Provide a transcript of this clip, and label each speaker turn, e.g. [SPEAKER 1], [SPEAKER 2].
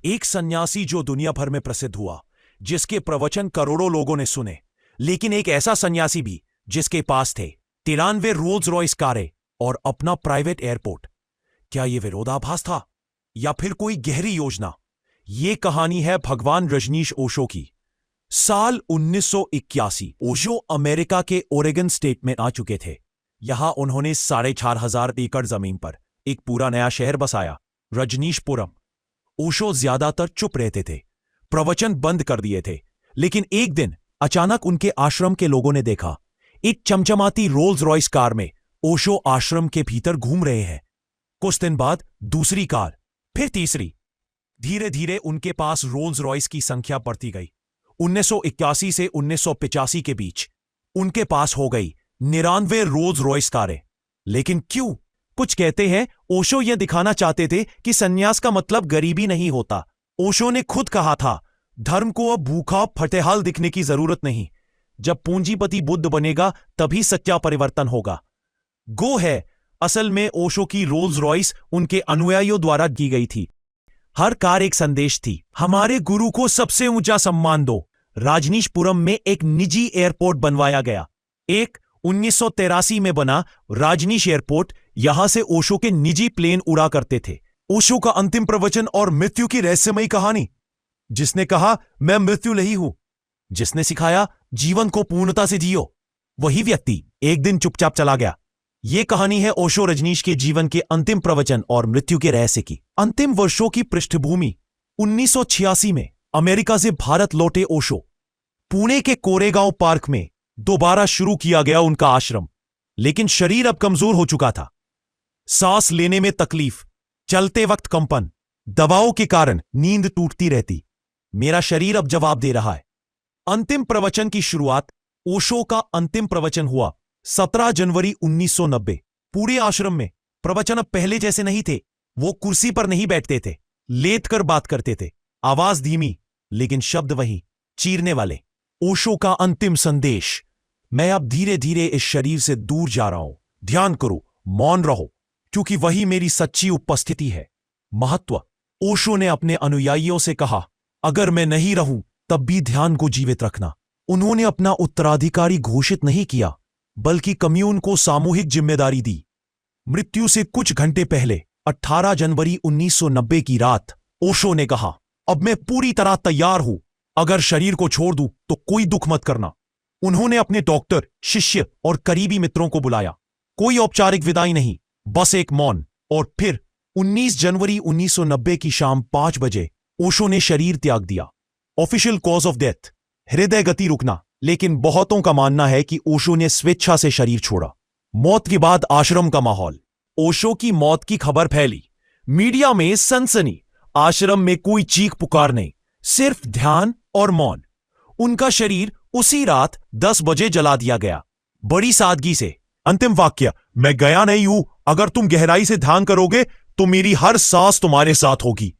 [SPEAKER 1] एक सन्यासी जो दुनिया भर में प्रसिद्ध हुआ, जिसके प्रवचन करोड़ों लोगों ने सुने, लेकिन एक ऐसा सन्यासी भी जिसके पास थे 93 रोल्स रॉयस कारें और अपना प्राइवेट एयरपोर्ट। क्या यह विरोधाभास था या फिर कोई गहरी योजना? यह कहानी है भगवान रजनीश ओशो की। साल 1981 ओशो अमेरिका के ओरेगन स्टेट में आ चुके थे। यहां उन्होंने 4,500 एकड़ जमीन पर एक पूरा नया शहर बसाया, रजनीशपुरम। ओशो ज्यादातर चुप रहते थे, प्रवचन बंद कर दिए थे, लेकिन एक दिन अचानक उनके आश्रम के लोगों ने देखा एक चमचमाती रोल्स रॉयस कार में ओशो आश्रम के भीतर घूम रहे हैं। कुछ दिन बाद दूसरी कार, फिर तीसरी। धीरे धीरे उनके पास रोल्स रॉयस की संख्या बढ़ती गई। 1981 से 1985 के बीच उनके पास हो गई 99 रोल्स रॉयस कारें। लेकिन क्यों? कुछ कहते हैं ओशो यह दिखाना चाहते थे कि सन्यास का मतलब गरीबी नहीं होता। ओशो ने खुद कहा था, धर्म को अब भूखा फटेहाल दिखने की जरूरत नहीं। जब पूंजीपति बुद्ध बनेगा तभी सच्चा परिवर्तन होगा। गो है, असल में ओशो की रोल्स रॉयस उनके अनुयायियों द्वारा की गई थी। हर कार एक संदेश थी, हमारे गुरु को सबसे ऊंचा सम्मान दो। राजनीशपुरम में एक निजी एयरपोर्ट बनवाया गया। एक 1983 में बना राजनीश एयरपोर्ट, यहां से ओशो के निजी प्लेन उड़ा करते थे। ओशो का अंतिम प्रवचन और मृत्यु की रहस्यमयी कहानी। जिसने कहा मैं मृत्यु नहीं हूं, जिसने सिखाया जीवन को पूर्णता से जियो, वही व्यक्ति एक दिन चुपचाप चला गया। यह कहानी है ओशो रजनीश के जीवन के अंतिम प्रवचन और मृत्यु के रहस्य की। अंतिम वर्षों की पृष्ठभूमि। 1986 में अमेरिका से भारत लौटे ओशो। पुणे के कोरेगांव पार्क में दोबारा शुरू किया गया उनका आश्रम, लेकिन शरीर अब कमजोर हो चुका था। सांस लेने में तकलीफ, चलते वक्त कंपन, दवाओं के कारण नींद टूटती रहती। मेरा शरीर अब जवाब दे रहा है। अंतिम प्रवचन की शुरुआत। ओशो का अंतिम प्रवचन हुआ 17 जनवरी 1990। पूरे आश्रम में प्रवचन अब पहले जैसे नहीं थे। वो कुर्सी पर नहीं बैठते थे, लेट कर बात करते थे। आवाज धीमी, लेकिन शब्द वही, चीरने वाले। ओशो का अंतिम संदेश। मैं अब धीरे धीरे इस शरीर से दूर जा रहा हूं। ध्यान करो, मौन रहो, क्योंकि वही मेरी सच्ची उपस्थिति है। महत्व। ओशो ने अपने अनुयायियों से कहा, अगर मैं नहीं रहूं तब भी ध्यान को जीवित रखना। उन्होंने अपना उत्तराधिकारी घोषित नहीं किया, बल्कि कम्यून को सामूहिक जिम्मेदारी दी। मृत्यु से कुछ घंटे पहले 18 जनवरी 1990 की रात ओशो ने कहा, अब मैं पूरी तरह तैयार हूं। अगर शरीर को छोड़ दूं तो कोई दुख मत करना। उन्होंने अपने डॉक्टर, शिष्य और करीबी मित्रों को बुलाया। कोई औपचारिक विदाई नहीं, बस एक मौन। और फिर 19 जनवरी 1990 की शाम 5 बजे ओशो ने शरीर त्याग दिया। ऑफिशियल कॉज ऑफ डेथ, हृदय गति रुकना। लेकिन बहुतों का मानना है कि ओशो ने स्वेच्छा से शरीर छोड़ा। मौत के बाद आश्रम का माहौल। ओशो की मौत की खबर फैली, मीडिया में सनसनी। आश्रम में कोई चीख पुकार नहीं, सिर्फ ध्यान और मौन। उनका शरीर उसी रात 10 बजे जला दिया गया, बड़ी सादगी से। अंतिम वाक्य, मैं गया नहीं हूं। अगर तुम गहराई से ध्यान करोगे तो मेरी हर सांस तुम्हारे साथ होगी।